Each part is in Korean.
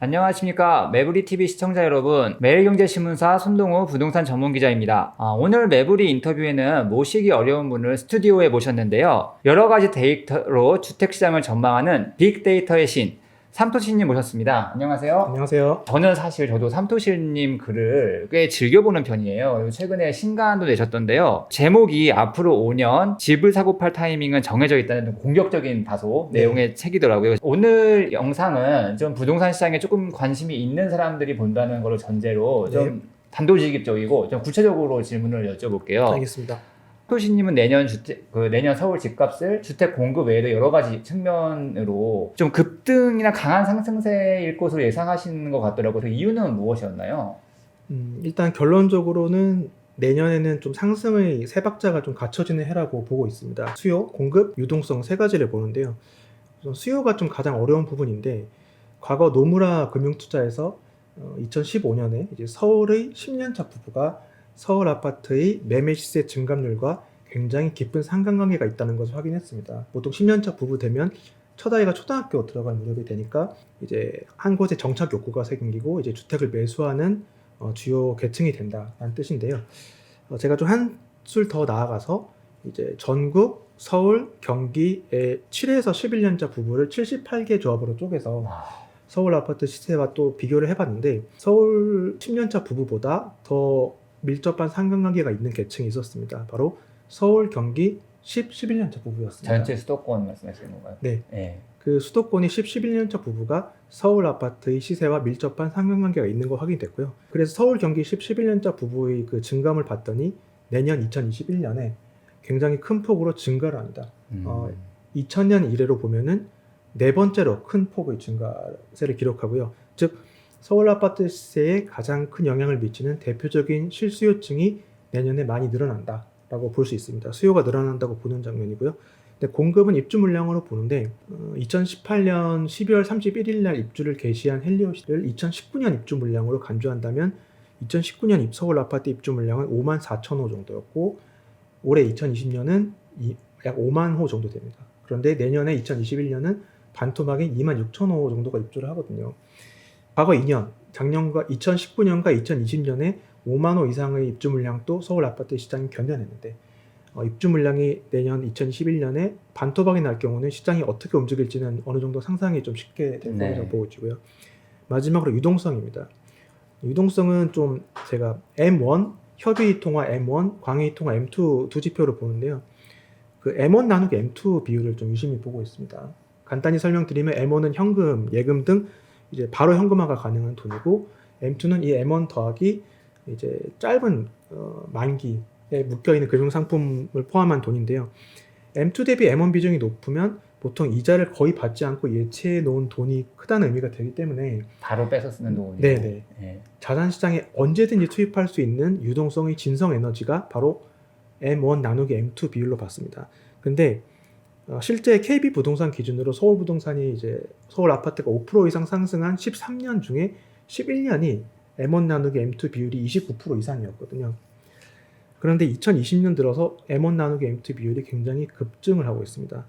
안녕하십니까. 매부리TV 시청자 여러분, 매일경제신문사 손동우 부동산 전문기자입니다. 오늘 매부리 인터뷰에는 모시기 어려운 분을 스튜디오에 모셨는데요. 여러가지 데이터로 주택시장을 전망하는 빅데이터의 신 삼토시님 모셨습니다. 안녕하세요. 안녕하세요. 저도 삼토시님 글을 꽤 즐겨보는 편이에요. 최근에 신간도 내셨던데요. 제목이 앞으로 5년 집을 사고 팔 타이밍은 정해져 있다는 좀 공격적인 다소 내용의 책이더라고요. 오늘 영상은 좀 부동산 시장에 조금 관심이 있는 사람들이 본다는 걸 전제로 좀 단도직입적이고 좀 구체적으로 질문을 여쭤볼게요. 알겠습니다. 토시님은 내년 내년 서울 집값을 주택 공급 외에도 여러 가지 측면으로 좀 급등이나 강한 상승세일 것으로 예상하시는 것 같더라고요. 그 이유는 무엇이었나요? 일단 결론적으로는 내년에는 좀 상승의 세 박자가 좀 갖춰지는 해라고 보고 있습니다. 수요, 공급, 유동성 세 가지를 보는데요. 수요가 좀 가장 어려운 부분인데, 과거 노무라 금융투자에서 2015년에 이제 서울의 10년차 부부가 서울 아파트의 매매 시세 증감률과 굉장히 깊은 상관관계가 있다는 것을 확인했습니다. 보통 10년차 부부 되면 첫 아이가 초등학교 들어갈 무렵이 되니까 이제 한 곳에 정착 욕구가 생기고 이제 주택을 매수하는 주요 계층이 된다는 뜻인데요. 제가 좀 한술 더 나아가서 이제 전국, 서울, 경기의 7에서 11년차 부부를 78개 조합으로 쪼개서 서울 아파트 시세와 또 비교를 해봤는데, 서울 10년차 부부보다 더 밀접한 상관관계가 있는 계층이 있었습니다. 바로 서울, 경기 10, 11년차 부부였습니다. 전체 수도권 말씀하시는 건가요? 네. 그 수도권이 10, 11년차 부부가 서울 아파트의 시세와 밀접한 상관관계가 있는 거 확인됐고요. 그래서 서울, 경기 10, 11년차 부부의 그 증감을 봤더니 내년 2021년에 굉장히 큰 폭으로 증가를 합니다. 2000년 이래로 보면은 네 번째로 큰 폭의 증가세를 기록하고요. 즉 서울 아파트 시세에 가장 큰 영향을 미치는 대표적인 실수요층이 내년에 많이 늘어난다라고 볼 수 있습니다. 수요가 늘어난다고 보는 장면이고요. 근데 공급은 입주 물량으로 보는데 2018년 12월 31일 날 입주를 개시한 헬리오시를 2019년 입주 물량으로 간주한다면 2019년 서울 아파트 입주 물량은 5만 4천 호 정도였고, 올해 2020년은 약 5만 호 정도 됩니다. 그런데 내년에 2021년은 반토막인 2만 6천 호 정도가 입주를 하거든요. 과거 2년, 작년과 2019년과 2020년에 5만 호 이상의 입주 물량도 서울 아파트 시장이 견뎌냈는데, 입주 물량이 내년 2021년에 반토막이 날 경우는 시장이 어떻게 움직일지는 어느 정도 상상이 좀 쉽게 될 거라고 보고 있고요. 마지막으로 유동성입니다. 유동성은 좀 제가 M1, 협의 통화 M1, 광의 통화 M2 두 지표를 보는데요. 그 M1 나누기 M2 비율을 좀 유심히 보고 있습니다. 간단히 설명드리면 M1은 현금, 예금 등 이제 바로 현금화가 가능한 돈이고, M2는 이 M1 더하기 이제 짧은 만기에 묶여있는 금융상품을 포함한 돈인데요. M2 대비 M1 비중이 높으면 보통 이자를 거의 받지 않고 예치해 놓은 돈이 크다는 의미가 되기 때문에 바로 뺏어 쓰는 돈이고. 네네. 자산시장에 언제든지 투입할 수 있는 유동성의 진성 에너지가 바로 M1 나누기 M2 비율로 봤습니다. 근데 실제 KB 부동산 기준으로 서울 부동산이 이제 서울 아파트가 5% 이상 상승한 13년 중에 11년이 M1 나누기 M2 비율이 29% 이상이었거든요. 그런데 2020년 들어서 M1 나누기 M2 비율이 굉장히 급증을 하고 있습니다.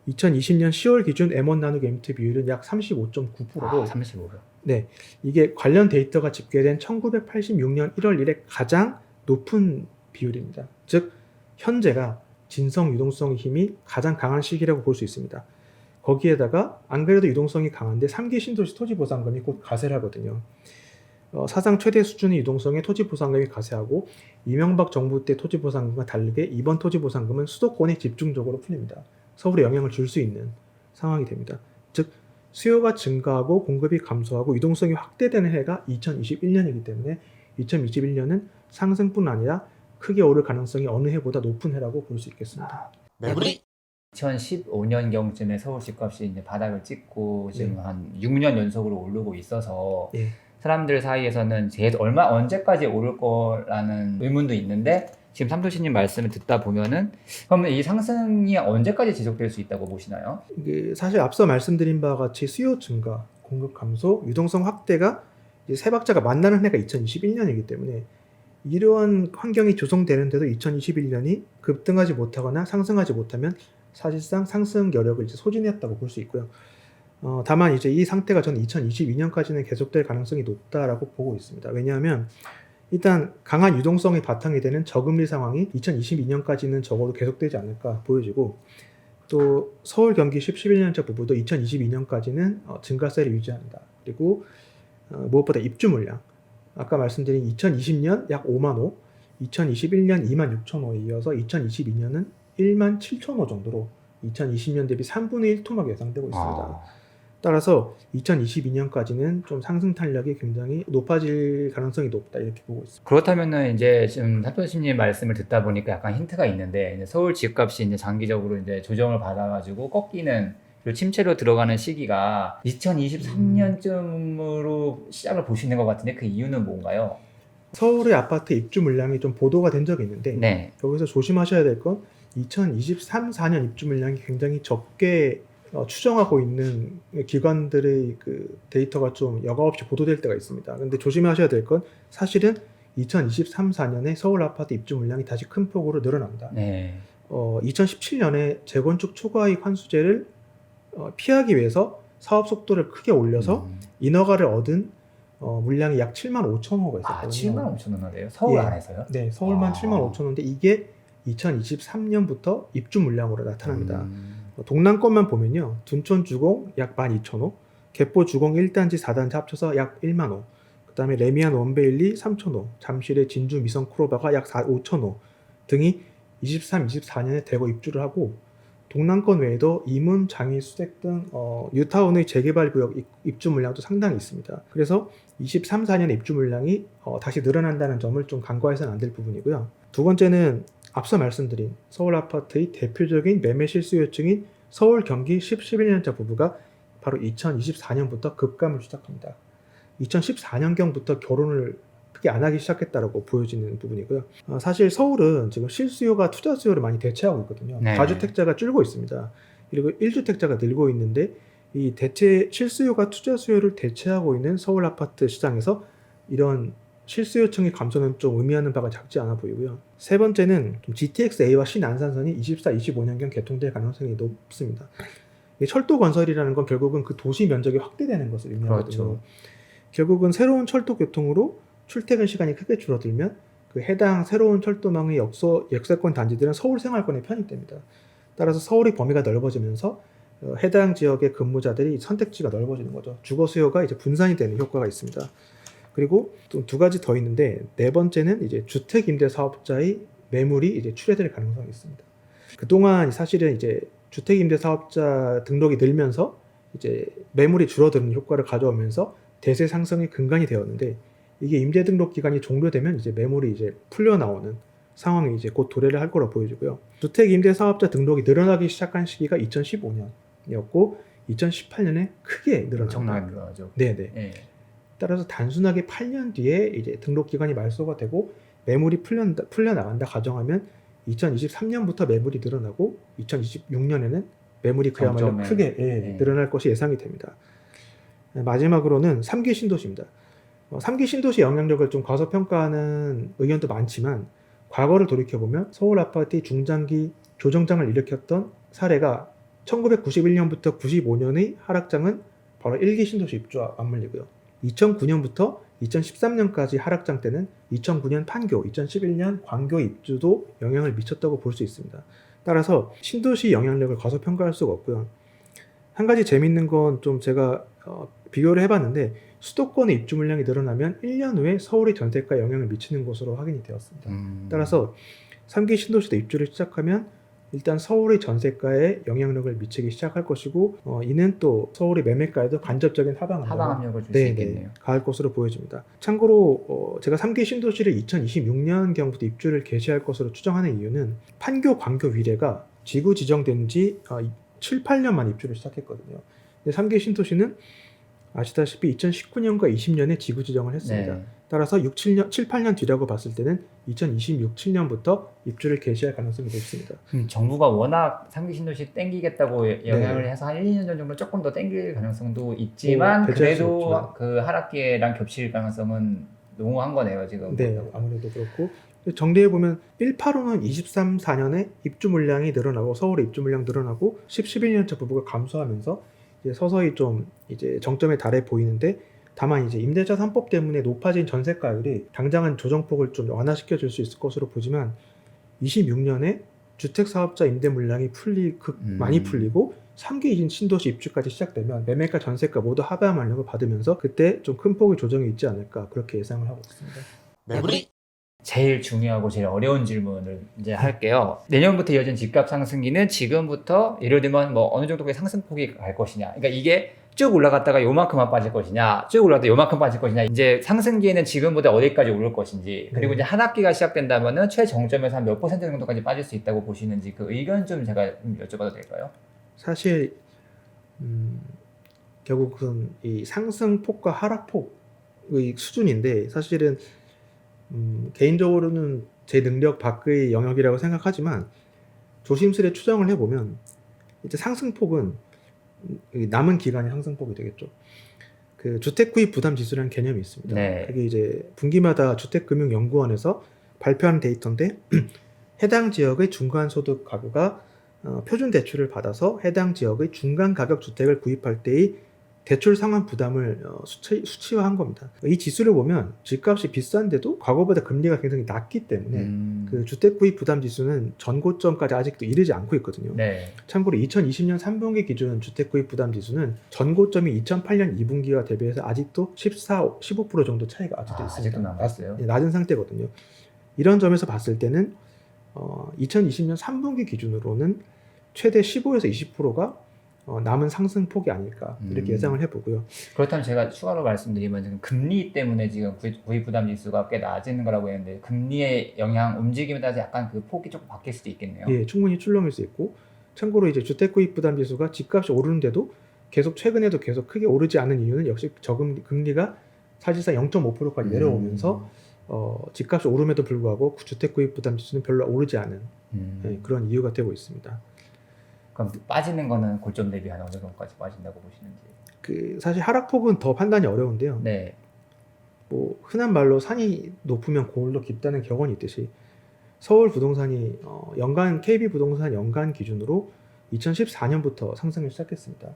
2020년 10월 기준 M1 나누기 M2 비율은 약 35.9%로 35요. 네, 이게 관련 데이터가 집계된 1986년 1월 이래 가장 높은 비율입니다. 즉 현재가 진성 유동성 힘이 가장 강한 시기라고 볼 수 있습니다. 거기에다가 안 그래도 유동성이 강한데 3기 신도시 토지보상금이 곧 가세를 하거든요. 사상 최대 수준의 유동성의 토지보상금이 가세하고, 이명박 정부 때 토지보상금과 다르게 이번 토지보상금은 수도권에 집중적으로 풀립니다. 서울에 영향을 줄 수 있는 상황이 됩니다. 즉 수요가 증가하고 공급이 감소하고 유동성이 확대되는 해가 2021년이기 때문에 2021년은 상승뿐 아니라 크게 오를 가능성이 어느 해보다 높은 해라고 볼 수 있겠습니다. 매부리 2015년경쯤에 서울 집값이 이제 바닥을 찍고 지금 한 6년 연속으로 오르고 있어서 사람들 사이에서는 언제까지 오를 거라는 의문도 있는데, 지금 삼토시님 말씀을 듣다 보면은 그러면 이 상승이 언제까지 지속될 수 있다고 보시나요? 사실 앞서 말씀드린 바와 같이 수요 증가, 공급 감소, 유동성 확대가 이제 세 박자가 만나는 해가 2021년이기 때문에 이러한 환경이 조성되는데도 2021년이 급등하지 못하거나 상승하지 못하면 사실상 상승 여력을 이제 소진했다고 볼 수 있고요. 다만 이제 이 상태가 저는 2022년까지는 계속될 가능성이 높다라고 보고 있습니다. 왜냐하면 일단 강한 유동성이 바탕이 되는 저금리 상황이 2022년까지는 적어도 계속되지 않을까 보여지고, 또 서울 경기 10, 11년차 부부도 2022년까지는 증가세를 유지한다. 그리고 무엇보다 입주 물량, 아까 말씀드린 2020년 약 5만 호, 2021년 2만 6천 호에 이어서 2022년은 1만 7천 호 정도로 2020년 대비 3분의 1 토막 예상되고 있습니다. 아, 따라서 2022년까지는 좀 상승 탄력이 굉장히 높아질 가능성이 높다, 이렇게 보고 있습니다. 그렇다면은 이제 지금 사토시님 말씀을 듣다 보니까 약간 힌트가 있는데, 이제 서울 집값이 이제 장기적으로 이제 조정을 받아가지고 꺾이는, 그리고 침체로 들어가는 시기가 2023년쯤으로 시작을 보시는 것 같은데, 그 이유는 뭔가요? 서울의 아파트 입주 물량이 좀 보도가 된 적이 있는데, 네. 여기서 조심하셔야 될 건 2023, 4년 입주 물량이 굉장히 적게 추정하고 있는 기관들의 그 데이터가 좀 여과 없이 보도될 때가 있습니다. 근데 조심하셔야 될 건 사실은 2023, 4년에 서울 아파트 입주 물량이 다시 큰 폭으로 늘어납니다. 네. 2017년에 재건축 초과이익 환수제를 피하기 위해서 사업 속도를 크게 올려서 인허가를 얻은 물량이 약 7만 5천 호가 아, 있었거든요. 7만 5천 원이에요? 서울 예. 안에서요? 네, 서울만 아. 7만 5천 호인데 이게 2023년부터 입주 물량으로 나타납니다. 음. 동남권만 보면요, 둔촌 주공 약 12,000호, 개포 주공 1단지 4단지 합쳐서 약 1만 호, 그 다음에 레미안 원베일리 3,000호, 잠실의 진주 미성 크로바가 약 5,000호 등이 23, 24년에 대거 입주를 하고, 동남권 외에도 이문, 장위, 수색 등 뉴타운의 재개발 구역 입주 물량도 상당히 있습니다. 그래서 23, 4년 입주 물량이 다시 늘어난다는 점을 좀 간과해서는 안 될 부분이고요. 두 번째는 앞서 말씀드린 서울 아파트의 대표적인 매매 실수 요증인 서울 경기 10, 11년차 부부가 바로 2024년부터 급감을 시작합니다. 2014년경부터 결혼을 크게 안 하기 시작했다라고 보여지는 부분이고요. 사실 서울은 지금 실수요가 투자 수요를 많이 대체하고 있거든요. 네. 다주택자가 줄고 있습니다. 그리고 1주택자가 늘고 있는데, 이 대체 실수요가 투자 수요를 대체하고 있는 서울 아파트 시장에서 이런 실수요층의 감소는 좀 의미하는 바가 작지 않아 보이고요. 세 번째는 GTX-A와 신안산선이 24, 25년경 개통될 가능성이 높습니다. 철도 건설이라는 건 결국은 그 도시 면적이 확대되는 것을 의미하거든요. 그렇죠. 결국은 새로운 철도 교통으로 출퇴근 시간이 크게 줄어들면 그 해당 새로운 철도망의 역세권 단지들은 서울 생활권에 편입됩니다. 따라서 서울의 범위가 넓어지면서 해당 지역의 근무자들이 선택지가 넓어지는 거죠. 주거 수요가 이제 분산이 되는 효과가 있습니다. 그리고 또 두 가지 더 있는데, 네 번째는 이제 주택 임대 사업자의 매물이 이제 출회될 가능성이 있습니다. 그동안 사실은 이제 주택 임대 사업자 등록이 늘면서 이제 매물이 줄어드는 효과를 가져오면서 대세 상승의 근간이 되었는데, 이게 임대 등록 기간이 종료되면 이제 매물이 이제 풀려 나오는 상황이 이제 곧 도래를 할 거로 보여지고요. 주택 임대 사업자 등록이 늘어나기 시작한 시기가 2015년이었고 2018년에 크게 늘어납니다. 엄청나게 늘어나죠. 네네. 네. 따라서 단순하게 8년 뒤에 이제 등록 기간이 말소가 되고 매물이 풀려 나간다 가정하면 2023년부터 매물이 늘어나고 2026년에는 매물이 그야말로 정점에, 크게 네. 늘어날 것이 예상이 됩니다. 마지막으로는 3기 신도시입니다. 3기 신도시 영향력을 좀 과소평가하는 의견도 많지만, 과거를 돌이켜보면 서울 아파트의 중장기 조정장을 일으켰던 사례가 1991년부터 95년의 하락장은 바로 1기 신도시 입주와 맞물리고요. 2009년부터 2013년까지 하락장 때는 2009년 판교, 2011년 광교 입주도 영향을 미쳤다고 볼 수 있습니다. 따라서 신도시 영향력을 과소평가할 수가 없고요. 한 가지 재밌는 건 좀 제가 비교를 해봤는데, 수도권의 입주 물량이 늘어나면 1년 후에 서울의 전세가에 영향을 미치는 것으로 확인이 되었습니다. 따라서 3기 신도시도 입주를 시작하면 일단 서울의 전세가에 영향력을 미치기 시작할 것이고, 이는 또 서울의 매매가에도 간접적인 하방 압력을 줄 수 있겠네요. 가할 것으로 보여집니다. 참고로 제가 3기 신도시를 2026년경부터 입주를 개시할 것으로 추정하는 이유는 판교, 광교 위례가 지구 지정된 지 7, 8년 만 입주를 시작했거든요. 3기 신도시는 아시다시피 2019년과 20년에 지구 지정을 했습니다. 네. 따라서 7, 8년 뒤라고 봤을 때는 2026, 7년부터 입주를 개시할 가능성이 높습니다. 정부가 워낙 3기 신도시 땡기겠다고 영향을 해서 한 1, 2년 정도 조금 더 땡길 가능성도 있지만, 배제할 수 그래도 없지만. 그 하락기랑 겹칠 가능성은 농후한 거네요, 지금. 네, 아무래도 그렇고, 정리해보면 185는 23, 4년에 입주 물량이 늘어나고 서울의 입주 물량 늘어나고 10, 11년차 부부가 감소하면서 이제 서서히 좀 이제 정점에 달해 보이는데, 다만 이제 임대차 3법 때문에 높아진 전세가율이 당장은 조정폭을 좀 완화시켜 줄 수 있을 것으로 보지만 26년에 주택사업자 임대 물량이 많이 풀리고 3기 이진 신도시 입주까지 시작되면 매매가 전세가 모두 하방 완력을 받으면서 그때 좀 큰 폭의 조정이 있지 않을까 그렇게 예상을 하고 있습니다. 매물이 제일 중요하고 제일 어려운 질문을 이제 할게요. 내년부터 이어진 집값 상승기는 지금부터 예를 들면 뭐 어느 정도의 상승폭이 갈 것이냐. 그러니까 이게 쭉 올라갔다가 요만큼만 빠질 것이냐, 쭉 올라갔다가 요만큼 빠질 것이냐. 이제 상승기에는 지금보다 어디까지 오를 것인지, 그리고 이제 한 학기가 시작된다면은 최정점에서 한 몇 퍼센트 정도까지 빠질 수 있다고 보시는지 그 의견 좀 제가 좀 여쭤봐도 될까요? 사실 결국은 이 상승폭과 하락폭의 수준인데, 사실은 개인적으로는 제 능력 밖의 영역이라고 생각하지만 조심스레 추정을 해보면 이제 상승폭은 남은 기간의 상승폭이 되겠죠. 그 주택 구입 부담 지수라는 개념이 있습니다. 네. 그게 이제 분기마다 주택금융연구원에서 발표하는 데이터인데 해당 지역의 중간 소득 가구가 표준 대출을 받아서 해당 지역의 중간 가격 주택을 구입할 때의 대출 상환 부담을 수치화한 겁니다. 이 지수를 보면 집값이 비싼데도 과거보다 금리가 굉장히 낮기 때문에 그 주택 구입 부담 지수는 전고점까지 아직도 이르지 않고 있거든요. 네. 참고로 2020년 3분기 기준 주택 구입 부담 지수는 전고점이 2008년 2분기와 대비해서 아직도 15% 정도 차이가 아직도 있습니다. 아직도 남았어요. 낮은 상태거든요. 이런 점에서 봤을 때는 2020년 3분기 기준으로는 최대 15에서 20%가 남은 상승폭이 아닐까 이렇게 예상을 해보고요. 그렇다면 제가 추가로 말씀드리면 지금 금리 때문에 지금 구입 부담 지수가 꽤 낮은 거라고 했는데 금리의 영향, 움직임에 따라서 약간 그 폭이 조금 바뀔 수도 있겠네요. 예, 충분히 출렁일 수 있고, 참고로 이제 주택 구입 부담 지수가 집값이 오르는데도 계속 최근에도 계속 크게 오르지 않은 이유는 역시 금리가 사실상 0.5%까지 내려오면서 집값이 오름에도 불구하고 주택 구입 부담 지수는 별로 오르지 않은 그런 이유가 되고 있습니다. 그럼 빠지는 거는 고점 대비 한 어느 정도까지 빠진다고 보시는지? 그 사실 하락폭은 더 판단이 어려운데요. 네. 뭐 흔한 말로 산이 높으면 고을도 깊다는 격언이 있듯이 서울 부동산이 연간 KB 부동산 연간 기준으로 2014년부터 상승을 시작했습니다.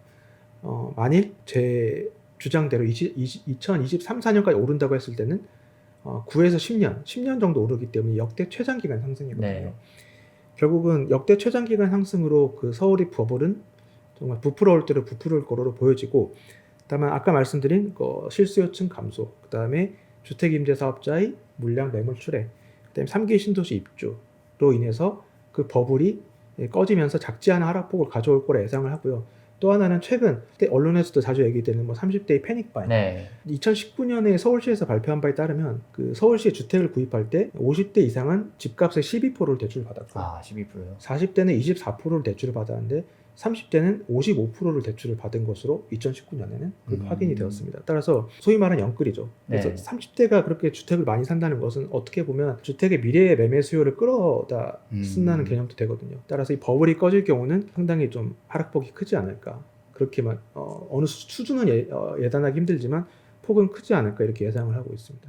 만일 제 주장대로 2023, 4년까지 오른다고 했을 때는 9에서 10년 정도 오르기 때문에 역대 최장기간 상승이거든요. 네. 결국은 역대 최장기간 상승으로 그 서울이 버블은 정말 부풀어올 대로 부풀을 거로 보여지고, 다만 아까 말씀드린 실수요층 감소, 그 다음에 주택임대사업자의 물량 매물 출회, 그 다음에 3기 신도시 입주로 인해서 그 버블이 꺼지면서 작지 않은 하락폭을 가져올 거라 예상을 하고요. 또 하나는 최근 언론에서도 자주 얘기되는 30대의 패닉바잉. 네. 2019년에 서울시에서 발표한 바에 따르면 그 서울시에 주택을 구입할 때 50대 이상은 집값의 12%를 대출을 받았고, 12%요? 40대는 24%를 대출을 받았는데 30대는 55%를 대출을 받은 것으로 2019년에는 그렇게 확인이 되었습니다. 따라서 소위 말하는 영끌이죠. 그래서 네. 30대가 그렇게 주택을 많이 산다는 것은 어떻게 보면 주택의 미래의 매매 수요를 끌어다 쓴다는 개념도 되거든요. 따라서 이 버블이 꺼질 경우는 상당히 좀 하락폭이 크지 않을까. 그렇게만 어느 수준은 예단하기 힘들지만 폭은 크지 않을까 이렇게 예상을 하고 있습니다.